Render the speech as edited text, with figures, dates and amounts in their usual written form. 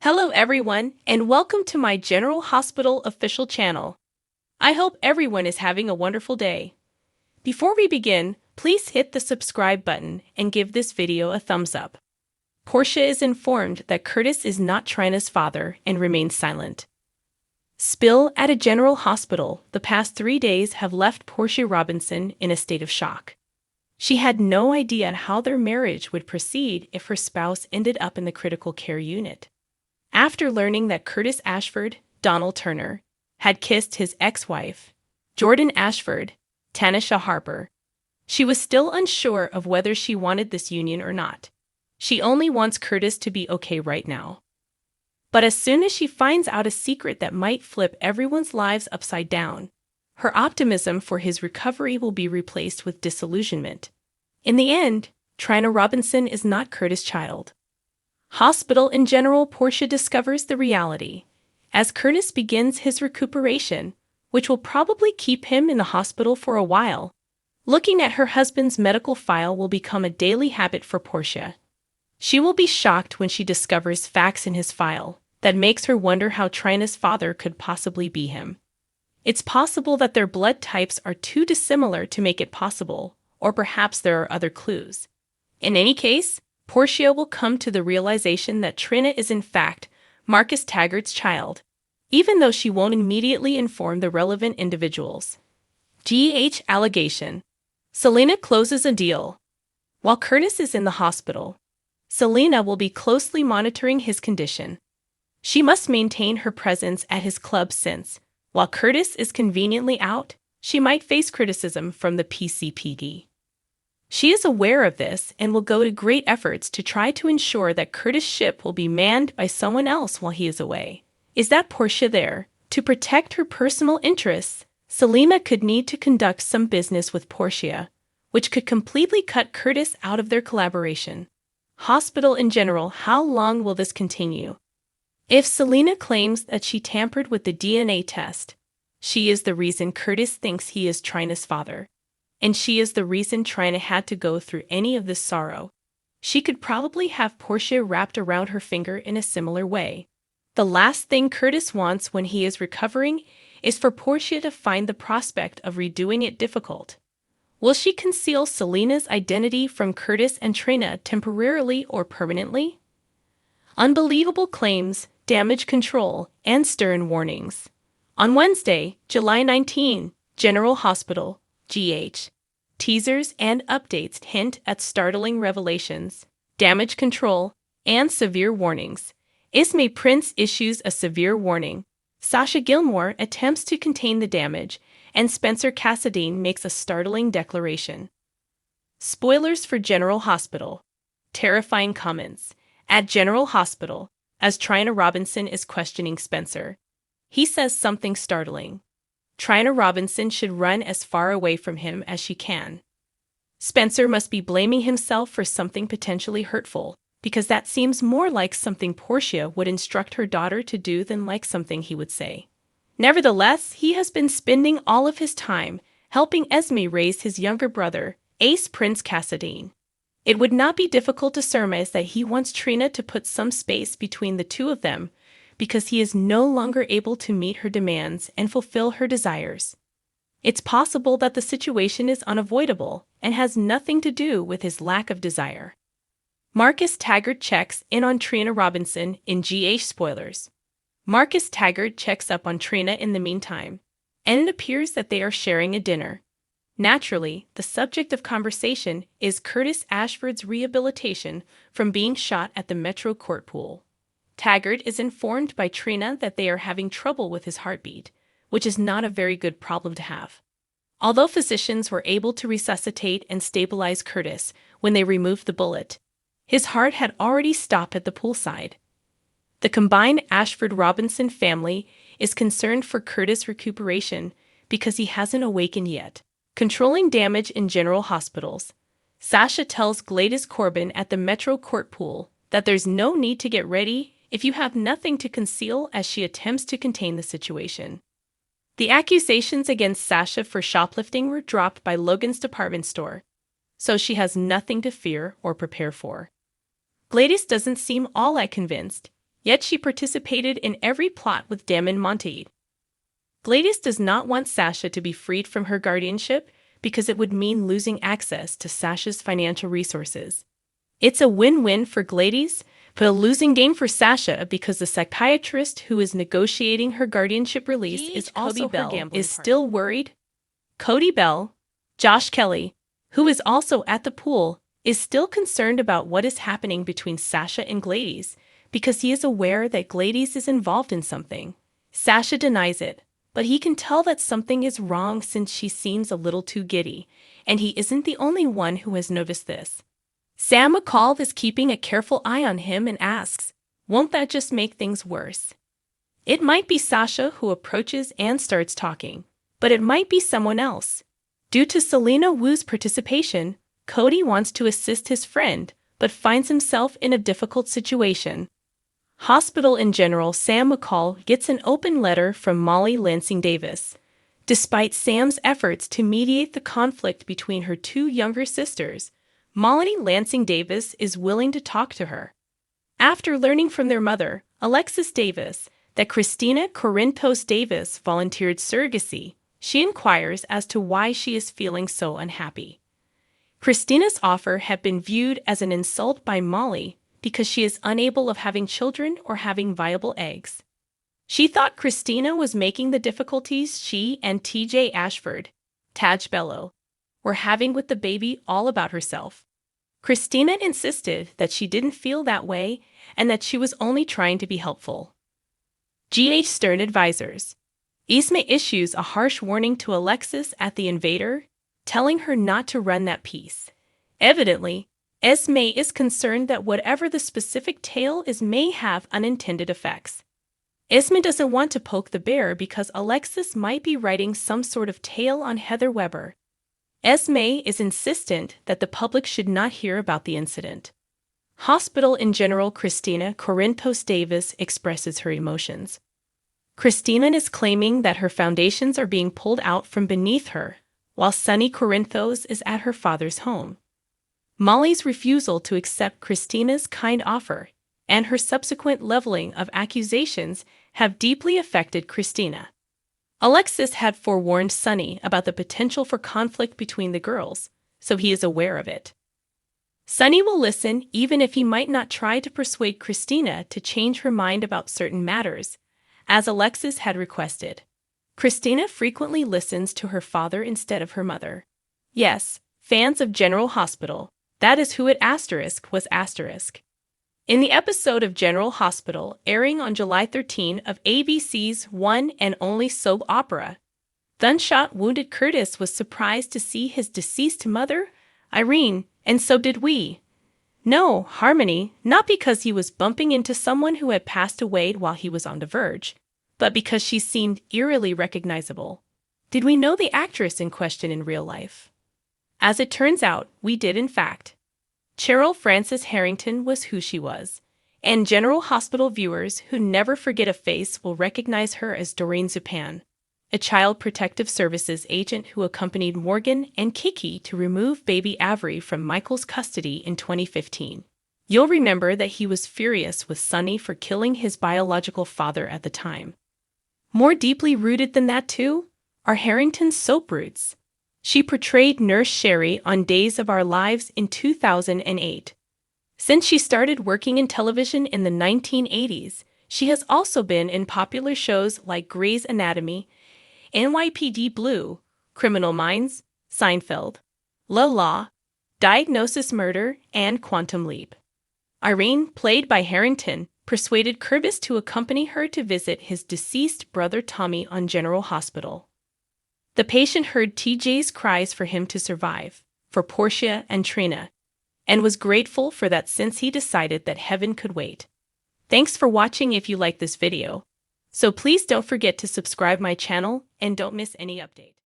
Hello everyone, and welcome to my General Hospital official channel. I hope everyone is having a wonderful day. Before we begin, please hit the subscribe button and give this video a thumbs up. Portia is informed that Curtis is not Trina's father and remains silent. Spill at a general hospital. The past 3 days have left Portia Robinson in a state of shock. She had no idea how their marriage would proceed if her spouse ended up in the critical care unit. After learning that Curtis Ashford, Donald Turner, had kissed his ex-wife, Jordan Ashford, Tanisha Harper, she was still unsure of whether she wanted this union or not. She only wants Curtis to be okay right now. But as soon as she finds out a secret that might flip everyone's lives upside down, her optimism for his recovery will be replaced with disillusionment. In the end, Trina Robinson is not Curtis' child. Hospital in general. Portia discovers the reality as Curtis begins his recuperation, which will probably keep him in the hospital for a while. Looking at her husband's medical file will become a daily habit for Portia. She will be shocked when she discovers facts in his file that makes her wonder how Trina's father could possibly be him. It's possible that their blood types are too dissimilar to make it possible, or perhaps there are other clues. In any case, Portia will come to the realization that Trina is in fact Marcus Taggart's child, even though she won't immediately inform the relevant individuals. GH allegation. Selena closes a deal. While Curtis is in the hospital, Selena will be closely monitoring his condition. She must maintain her presence at his club since, while Curtis is conveniently out, she might face criticism from the PCPD. She is aware of this and will go to great efforts to try to ensure that Curtis' ship will be manned by someone else while he is away. Is that Portia there? To protect her personal interests, Selena could need to conduct some business with Portia, which could completely cut Curtis out of their collaboration. Hospital in general. How long will this continue? If Selena claims that she tampered with the DNA test, she is the reason Curtis thinks he is Trina's father. And she is the reason Trina had to go through any of this sorrow. She could probably have Portia wrapped around her finger in a similar way. The last thing Curtis wants when he is recovering is for Portia to find the prospect of redoing it difficult. Will she conceal Selena's identity from Curtis and Trina temporarily or permanently? Unbelievable claims, damage control, and stern warnings. On Wednesday, July 19, General Hospital, GH. Teasers and updates hint at startling revelations, damage control, and severe warnings. Ismay Prince issues a severe warning. Sasha Gilmore attempts to contain the damage, and Spencer Cassadine makes a startling declaration. Spoilers for General Hospital. Terrifying comments. At General Hospital, as Trina Robinson is questioning Spencer, he says something startling. Trina Robinson should run as far away from him as she can. Spencer must be blaming himself for something potentially hurtful, because that seems more like something Portia would instruct her daughter to do than like something he would say. Nevertheless, he has been spending all of his time helping Esme raise his younger brother, Ace Prince Cassadine. It would not be difficult to surmise that he wants Trina to put some space between the two of them, because he is no longer able to meet her demands and fulfill her desires. It's possible that the situation is unavoidable and has nothing to do with his lack of desire. Marcus Taggart checks in on Trina Robinson in GH spoilers. Marcus Taggart checks up on Trina in the meantime, and it appears that they are sharing a dinner. Naturally, the subject of conversation is Curtis Ashford's rehabilitation from being shot at the Metro Court pool. Taggart is informed by Trina that they are having trouble with his heartbeat, which is not a very good problem to have. Although physicians were able to resuscitate and stabilize Curtis when they removed the bullet, his heart had already stopped at the poolside. The combined Ashford-Robinson family is concerned for Curtis' recuperation because he hasn't awakened yet. Controlling damage in general hospitals. Sasha tells Gladys Corbin at the Metro Court pool that there's no need to get ready if you have nothing to conceal as she attempts to contain the situation. The accusations against Sasha for shoplifting were dropped by Logan's department store, so she has nothing to fear or prepare for. Gladys doesn't seem all that convinced, Yet she participated in every plot with Damon Monteith. Gladys does not want Sasha to be freed from her guardianship because it would mean losing access to Sasha's financial resources. It's a win-win for Gladys, but a losing game for Sasha because the psychiatrist who is negotiating her guardianship release is also her gambling partner. Is still worried. Cody Bell, Josh Kelly, who is also at the pool, is still concerned about what is happening between Sasha and Gladys because he is aware that Gladys is involved in something. Sasha denies it, but he can tell that something is wrong since she seems a little too giddy, and he isn't the only one who has noticed this. Sam McCall is keeping a careful eye on him and asks, "Won't that just make things worse?" It might be Sasha who approaches and starts talking, but it might be someone else. Due to Selena Wu's participation, Cody wants to assist his friend, but finds himself in a difficult situation. Hospital in general, Sam McCall gets an open letter from Molly Lansing Davis. Despite Sam's efforts to mediate the conflict between her two younger sisters, Molly Lansing Davis is willing to talk to her. After learning from their mother, Alexis Davis, that Christina Corinthos Davis volunteered surrogacy, she inquires as to why she is feeling so unhappy. Christina's offer had been viewed as an insult by Molly because she is unable of having children or having viable eggs. She thought Christina was making the difficulties she and TJ Ashford, Taj Bello, were having with the baby all about herself. Christina insisted that she didn't feel that way and that she was only trying to be helpful. G.H. Stern Advisors. Esme issues a harsh warning to Alexis at the Invader, telling her not to run that piece. Evidently, Esme is concerned that whatever the specific tale is may have unintended effects. Esme doesn't want to poke the bear because Alexis might be writing some sort of tale on Heather Weber. Esme is insistent that the public should not hear about the incident. Hospital in general, Christina Corinthos Davis expresses her emotions. Christina is claiming that her foundations are being pulled out from beneath her, while Sonny Corinthos is at her father's home. Molly's refusal to accept Christina's kind offer and her subsequent leveling of accusations have deeply affected Christina. Alexis had forewarned Sonny about the potential for conflict between the girls, so he is aware of it. Sonny will listen even if he might not try to persuade Christina to change her mind about certain matters, as Alexis had requested. Christina frequently listens to her father instead of her mother. Yes, fans of General Hospital, that is who it was *. In the episode of General Hospital airing on July 13 of ABC's one and only soap opera, gunshot wounded Curtis was surprised to see his deceased mother, Irene, and so did we. No, Harmony, not because he was bumping into someone who had passed away while he was on the verge, but because she seemed eerily recognizable. Did we know the actress in question in real life? As it turns out, we did in fact. Cheryl Frances Harrington was who she was, and General Hospital viewers who never forget a face will recognize her as Doreen Zupan, a Child Protective Services agent who accompanied Morgan and Kiki to remove baby Avery from Michael's custody in 2015. You'll remember that he was furious with Sonny for killing his biological father at the time. More deeply rooted than that, too, are Harrington's soap roots. She portrayed Nurse Sherry on Days of Our Lives in 2008. Since she started working in television in the 1980s, she has also been in popular shows like Grey's Anatomy, NYPD Blue, Criminal Minds, Seinfeld, La Law, Diagnosis Murder, and Quantum Leap. Irene, played by Harrington, persuaded Curtis to accompany her to visit his deceased brother Tommy on General Hospital. The patient heard TJ's cries for him to survive, for Portia and Trina, and was grateful for that since he decided that heaven could wait. Thanks for watching if you like this video. So please don't forget to subscribe my channel and don't miss any update.